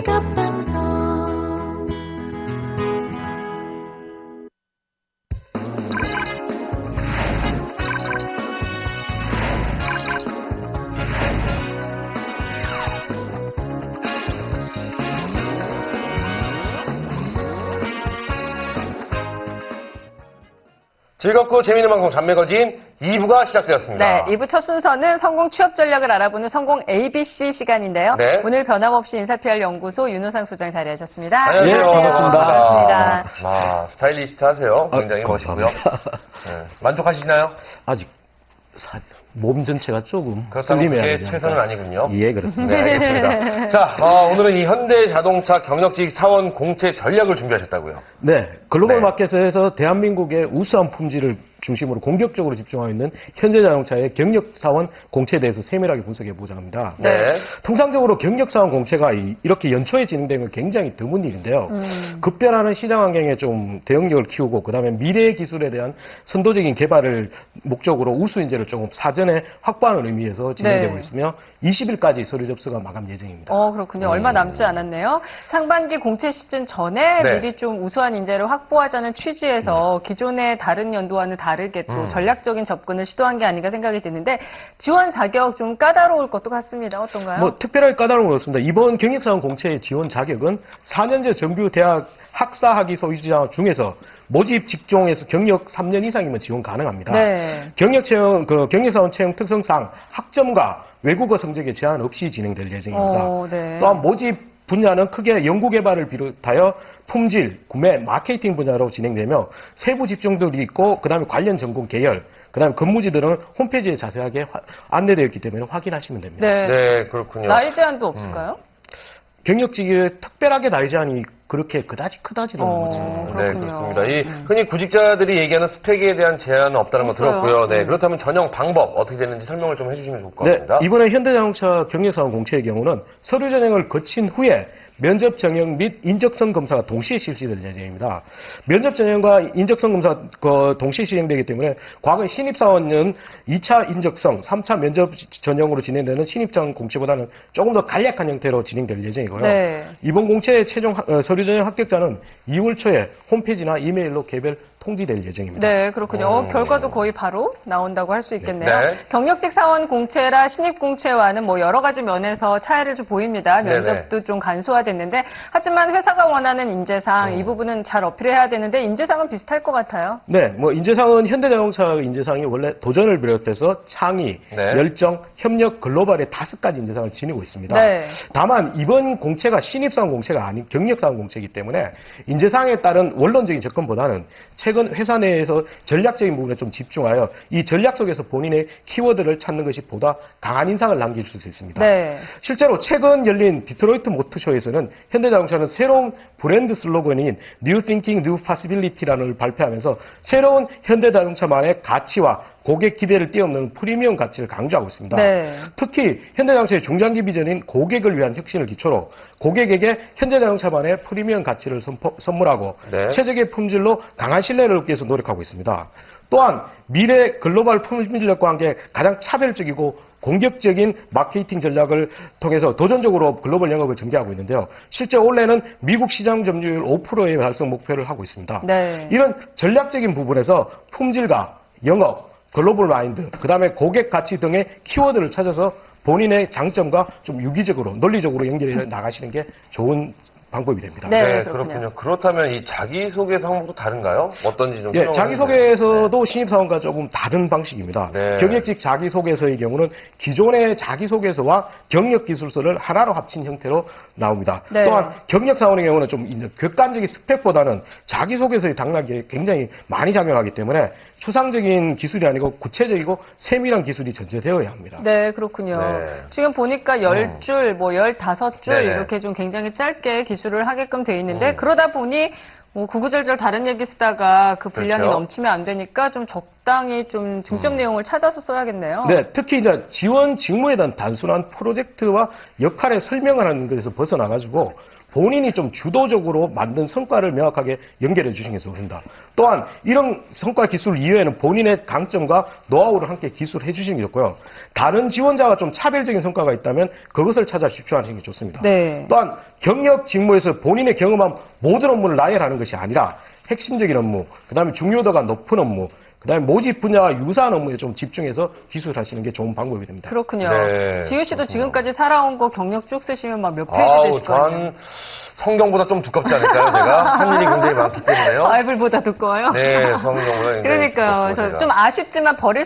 직업방송 즐겁고 재미있는 방송 잔매거진 2부가 시작되었습니다. 네, 2부 첫 순서는 성공 취업 전략을 알아보는 성공 ABC 시간인데요. 네. 오늘 변함없이 인사PR 연구소 윤호상 소장 자리하셨습니다. 안녕하세요. 예, 반갑습니다. 반갑습니다. 아, 스타일리스트 하세요. 굉장히 멋있고요. 네. 만족하시나요? 아직 몸 전체가 조금 그렇다면 슬림해야 그게 되지 최선은 않을까. 아니군요. 예, 그렇습니다. 네, 알겠습니다. 자, 오늘은 이 현대자동차 경력직 사원 공채 전략을 준비하셨다고요. 네, 글로벌 네. 마켓에서 대한민국의 우수한 품질을 중심으로 공격적으로 집중하고 있는 현대자동차의 경력사원 공채에 대해서 세밀하게 분석해보자 합니다. 네. 통상적으로 경력사원 공채가 이렇게 연초에 진행되는 건 굉장히 드문 일인데요. 급변하는 시장 환경에 좀 대응력을 키우고 그다음에 미래 기술에 대한 선도적인 개발을 목적으로 우수 인재를 조금 사전에 확보하는 의미에서 진행되고 네. 있으며 20일까지 서류 접수가 마감 예정입니다. 그렇군요. 얼마 남지 않았네요. 상반기 공채 시즌 전에 네. 미리 좀 우수한 인재를 확보하자는 취지에서 기존의 다른 연도와는 다르게 또 전략적인 접근을 시도한 게 아닌가 생각이 드는데 지원 자격 좀 까다로울 것도 같습니다. 어떤가요? 뭐 특별하게 까다로운 건 없습니다. 이번 경력사원 공채의 지원 자격은 4년제 정규 대학 학사학위 소유자 중에서 모집 직종에서 경력 3년 이상이면 지원 가능합니다. 네. 경력사원 채용 특성상 학점과 외국어 성적에 제한 없이 진행될 예정입니다. 네. 또한 모집 분야는 크게 연구개발을 비롯하여 품질, 구매, 마케팅 분야로 진행되며 세부 직종들이 있고 그다음에 관련 전공 계열, 그다음에 근무지들은 홈페이지에 자세하게 안내되어 있기 때문에 확인하시면 됩니다. 네. 네, 그렇군요. 나이 제한도 없을까요? 경력직에 특별하게 나이 제한이 그렇게 그다지 크다지는 않죠. 네, 그렇군요. 그렇습니다. 이 흔히 구직자들이 얘기하는 스펙에 대한 제한은 없다는 거 없어요. 들었고요. 네, 그렇다면 전형 방법 어떻게 되는지 설명을 좀 해주시면 좋을 것 네, 같습니다. 이번에 현대자동차 경력사원 공채의 경우는 서류 전형을 거친 후에 면접 전형 및 인적성 검사가 동시에 실시될 예정입니다. 면접 전형과 인적성 검사가 동시에 진행되기 때문에 과거 신입사원은 2차 인적성, 3차 면접 전형으로 진행되는 신입사원 공채보다는 조금 더 간략한 형태로 진행될 예정이고요. 네. 이번 공채의 최종 서류 전형 합격자는 2월 초에 홈페이지나 이메일로 개별 통지될 예정입니다. 네, 그렇군요. 결과도 거의 바로 나온다고 할 수 있겠네요. 네. 경력직 사원 공채라 신입 공채와는 뭐 여러 가지 면에서 차이를 좀 보입니다. 네네. 면접도 좀 간소화됐는데 하지만 회사가 원하는 인재상 이 부분은 잘 어필해야 되는데 인재상은 비슷할 것 같아요. 네, 뭐 인재상은 현대자동차 인재상이 원래 도전을 비롯해서 창의, 네. 열정, 협력, 글로벌의 5가지 인재상을 지니고 있습니다. 네. 다만 이번 공채가 신입사원 공채가 아닌 경력사원 공채이기 때문에 인재상에 따른 원론적인 접근보다는 최근 회사 내에서 전략적인 부분에 좀 집중하여 이 전략 속에서 본인의 키워드를 찾는 것이 보다 강한 인상을 남겨줄 수 있습니다. 네. 실제로 최근 열린 디트로이트 모터쇼에서는 현대자동차는 새로운 브랜드 슬로건인 New Thinking, New Possibility라는 걸 발표하면서 새로운 현대자동차만의 가치와 고객 기대를 뛰어넘는 프리미엄 가치를 강조하고 있습니다. 네. 특히 현대자동차의 중장기 비전인 고객을 위한 혁신을 기초로 고객에게 현대자동차만의 프리미엄 가치를 선물하고 네. 최적의 품질로 강한 신뢰를 얻기 위해서 노력하고 있습니다. 또한 미래 글로벌 품질력과 함께 가장 차별적이고 공격적인 마케팅 전략을 통해서 도전적으로 글로벌 영업을 전개하고 있는데요. 실제 올해는 미국 시장 점유율 5%의 달성 목표를 하고 있습니다. 네. 이런 전략적인 부분에서 품질과 영업, 글로벌 마인드, 그 다음에 고객 가치 등의 키워드를 찾아서 본인의 장점과 좀 유기적으로, 논리적으로 연결해 나가시는 게 좋은 방법이 됩니다. 네, 네, 그렇군요. 그렇다면 이 자기소개서 항목도 다른가요? 어떤지 좀 예, 설명을 자기소개서도 신입사원과 조금 다른 방식입니다. 네. 경력직 자기소개서의 경우는 기존의 자기소개서와 경력기술서를 하나로 합친 형태로 나옵니다. 네. 또한 경력사원의 경우는 좀 이제 객관적인 스펙보다는 자기소개서의 당락이 굉장히 많이 작용하기 때문에 추상적인 기술이 아니고 구체적이고 세밀한 기술이 전제되어야 합니다. 네, 그렇군요. 네. 지금 보니까 10줄, 뭐 15줄 네네. 이렇게 좀 굉장히 짧게 기술을 하게끔 돼 있는데 그러다 보니 뭐 구구절절 다른 얘기 쓰다가 그 분량이 그렇죠. 넘치면 안 되니까 좀 적당히 좀 중점 내용을 찾아서 써야겠네요. 네, 특히 이제 지원 직무에 대한 단순한 프로젝트와 역할의 설명을 하는 것에서 벗어나가지고 본인이 좀 주도적으로 만든 성과를 명확하게 연결해 주시는 게 좋습니다. 또한 이런 성과 기술 이외에는 본인의 강점과 노하우를 함께 기술해 주시는 게 좋고요. 다른 지원자가 좀 차별적인 성과가 있다면 그것을 찾아 집중하시는 게 좋습니다. 네. 또한 경력 직무에서 본인의 경험한 모든 업무를 나열하는 것이 아니라 핵심적인 업무, 그다음에 중요도가 높은 업무, 그다음에 모집 분야와 유사한 업무에 좀 집중해서 기술하시는 게 좋은 방법이 됩니다. 그렇군요. 네, 지효 씨도 그렇군요. 지금까지 살아온 거 경력 쭉 쓰시면 막 몇 페이지 아우, 되실 거 아니에요? 전 성경보다 좀 두껍지 않을까요, 제가? 한 일이 굉장히 많기 때문에요. 바이블보다 두꺼워요? 네, 성경보다 굉장히 그러니까요. 두껍고, 그래서 제가. 좀 아쉽지만 버릴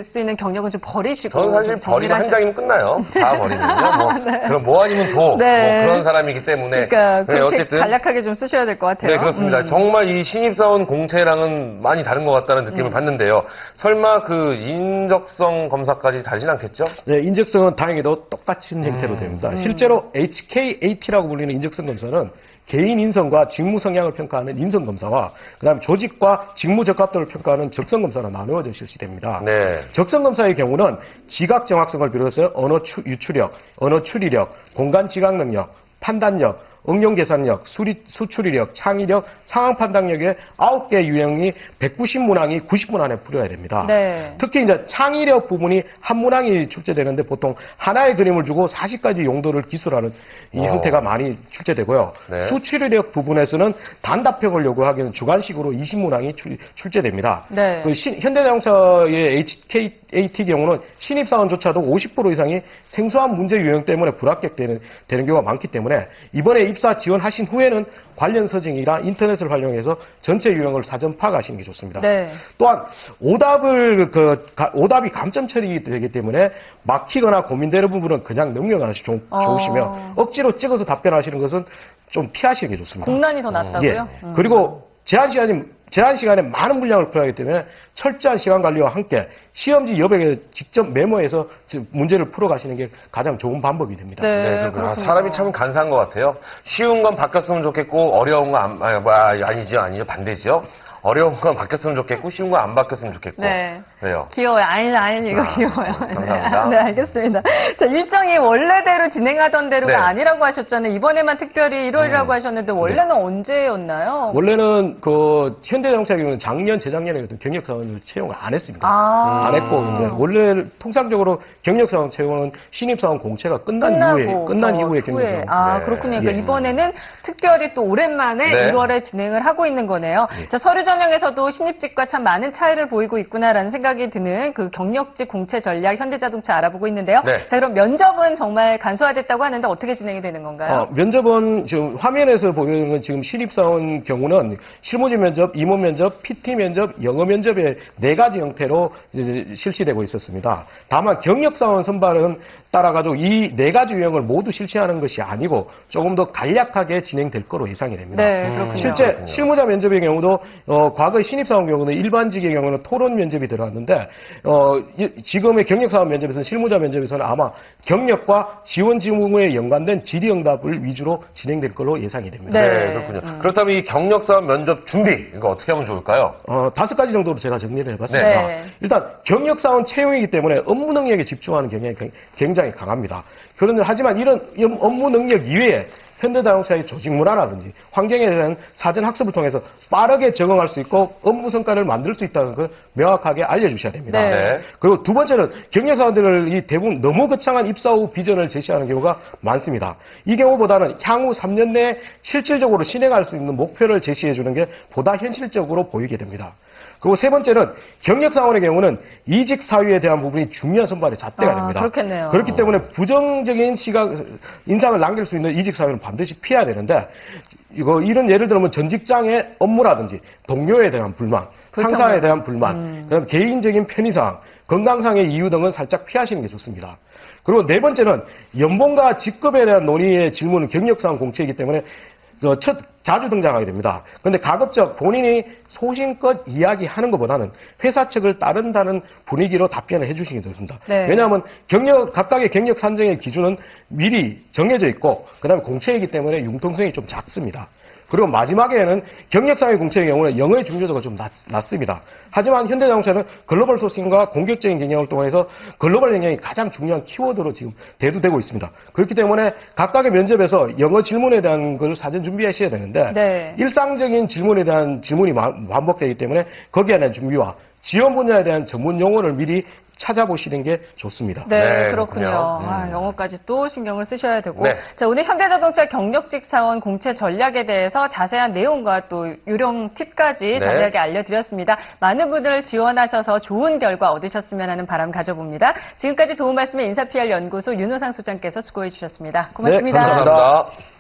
수 있는 경력은 좀 버리시고. 저는 사실 좀 버리면 한 정리를 장이면 끝나요. 다 버리면요. 뭐, 네. 그럼 뭐 아니면 도. 네. 뭐 그런 사람이기 때문에. 그러니까 네, 그렇게 어쨌든. 간략하게 좀 쓰셔야 될 것 같아요. 네, 그렇습니다. 정말 이 신입사원 공채랑은 많이 다른 것 같다는 느낌을 받는데요. 설마 그 인적성 검사까지 다르진 않겠죠? 네, 인적성은 다행히도 똑같은 형태로 됩니다. 실제로 HKAT라고 불리는 인적성 검사는 개인 인성과 직무 성향을 평가하는 인성 검사와 그다음에 조직과 직무 적합도를 평가하는 적성 검사로 나누어져 실시됩니다. 네. 적성 검사의 경우는 지각 정확성을 비롯해서 언어 유추력, 언어 추리력, 공간 지각 능력, 판단력, 응용 계산력, 수추리력, 창의력, 상황 판단력의 9개 유형이 190문항이 90분 안에 풀어야 됩니다. 네. 특히 이제 창의력 부분이 한 문항이 출제되는데 보통 하나의 그림을 주고 40가지 용도를 기술하는 이 형태가 많이 출제되고요. 네. 수추리력 부분에서는 단답형을 요구하기는 주관식으로 20문항이 출제됩니다. 네. 그 현대자동차의 HKAT 경우는 신입사원조차도 50% 이상이 생소한 문제 유형 때문에 불합격되는 경우가 많기 때문에 이번에 입사 지원하신 후에는 관련 서적이나 인터넷을 활용해서 전체 유형을 사전 파악하시는 게 좋습니다. 네. 또한 오답이 감점 처리되기 때문에 막히거나 고민되는 부분은 그냥 넘겨가시 좋으시며 억지로 찍어서 답변하시는 것은 좀 피하시는 게 좋습니다. 공란이 더 낫다고요? 예. 그리고 제한 시간에 많은 분량을 풀어야 하기 때문에 철저한 시간 관리와 함께 시험지 여백에 직접 메모해서 문제를 풀어가시는 게 가장 좋은 방법이 됩니다. 네, 네, 그렇구나. 그렇군요. 사람이 참 간사한 것 같아요. 쉬운 건 바뀌었으면 좋겠고, 어려운 건 아니죠. 반대죠. 어려운 건 바뀌었으면 좋겠고, 쉬운 건 안 바뀌었으면 좋겠고. 네. 왜요? 귀여워요. 아니, 이거 귀여워요. 감사합니다. 네, 알겠습니다. 자, 일정이 원래대로 진행하던 대로가 네. 아니라고 하셨잖아요. 이번에만 특별히 1월이라고 하셨는데, 원래는 언제였나요? 원래는 그 현대자동차 경우는 작년, 재작년에 경력사원을 채용을 안 했습니다. 안 했고 이제 원래 통상적으로 경력사원 채용은 신입사원 공채가 끝난 이후에 경력사원. 아, 네. 그렇군요. 그러니까 예. 이번에는 특별히 또 오랜만에 네. 1월에 진행을 하고 있는 거네요. 자, 서류 전형에서도 신입직과 참 많은 차이를 보이고 있구나라는 생각이 드는 그 경력직 공채 전략 현대자동차 알아보고 있는데요. 네. 자, 그럼 면접은 정말 간소화됐다고 하는데 어떻게 진행이 되는 건가요? 면접은 지금 화면에서 보이는 건 지금 신입사원 경우는 실무지 면접, 임원 면접, PT 면접, 영어 면접의 4가지 형태로 이제 실시되고 있었습니다. 다만 경력사원 선발은 따라가지고 이 4가지 유형을 모두 실시하는 것이 아니고 조금 더 간략하게 진행될 거로 예상이 됩니다. 네, 그렇군요. 실제 실무자 면접의 경우도 과거의 신입사원 경우는 일반직의 경우는 토론 면접이 들어갔는데 지금의 경력사원 면접에서는 실무자 면접에서는 아마 경력과 지원 직무에 연관된 질의응답을 위주로 진행될 걸로 예상이 됩니다. 네. 그렇군요. 그렇다면 이 경력사원 면접 준비, 이거 어떻게 하면 좋을까요? 5가지 정도로 제가 정리를 해봤습니다. 네. 일단 경력사원 채용이기 때문에 업무 능력에 집중하는 경향이 굉장히 강합니다. 그런데 하지만 이런 업무 능력 이외에 현대자동차의 조직 문화라든지 환경에 대한 사전 학습을 통해서 빠르게 적응할 수 있고 업무 성과를 만들 수 있다는 걸 명확하게 알려주셔야 됩니다. 네. 그리고 두 번째는 경력사원들이 대부분 너무 거창한 입사 후 비전을 제시하는 경우가 많습니다. 이 경우보다는 향후 3년 내에 실질적으로 실행할 수 있는 목표를 제시해 주는 게 보다 현실적으로 보이게 됩니다. 그리고 세 번째는 경력사원의 경우는 이직 사유에 대한 부분이 중요한 선발의 잣대가 됩니다. 그렇겠네요. 그렇기 때문에 부정적인 인상을 남길 수 있는 이직 사유는 반드시 피해야 되는데 이런 예를 들면 전 직장의 업무라든지 동료에 대한 불만, 상사에 대한 불만, 그다음 개인적인 편의상, 건강상의 이유 등은 살짝 피하시는 게 좋습니다. 그리고 네 번째는 연봉과 직급에 대한 논의의 질문은 경력사원 공채이기 때문에 자주 등장하게 됩니다. 그런데 가급적 본인이 소신껏 이야기하는 것보다는 회사 측을 따른다는 분위기로 답변을 해주시기 좋습니다. 네. 왜냐하면 각각의 경력 산정의 기준은 미리 정해져 있고 그다음에 공채이기 때문에 융통성이 좀 작습니다. 그리고 마지막에는 경력상의 공채의 경우는 영어의 중요도가 좀 낮습니다. 하지만 현대자동차는 글로벌 소싱과 공격적인 경영을 통해서 글로벌 영역이 가장 중요한 키워드로 지금 대두되고 있습니다. 그렇기 때문에 각각의 면접에서 영어 질문에 대한 걸 사전 준비하셔야 되는데 네. 일상적인 질문에 대한 질문이 반복되기 때문에 거기에 대한 준비와 지원 분야에 대한 전문 용어를 미리 찾아보시는 게 좋습니다. 네, 네, 그렇군요. 그렇군요. 아, 영어까지 또 신경을 쓰셔야 되고. 네. 자, 오늘 현대자동차 경력직 사원 공채 전략에 대해서 자세한 내용과 또 유령 팁까지 네. 자세하게 알려드렸습니다. 많은 분들 지원하셔서 좋은 결과 얻으셨으면 하는 바람 가져봅니다. 지금까지 도움 말씀에 인사PR 연구소 윤호상 소장께서 수고해 주셨습니다. 고맙습니다. 네, 감사합니다. 감사합니다.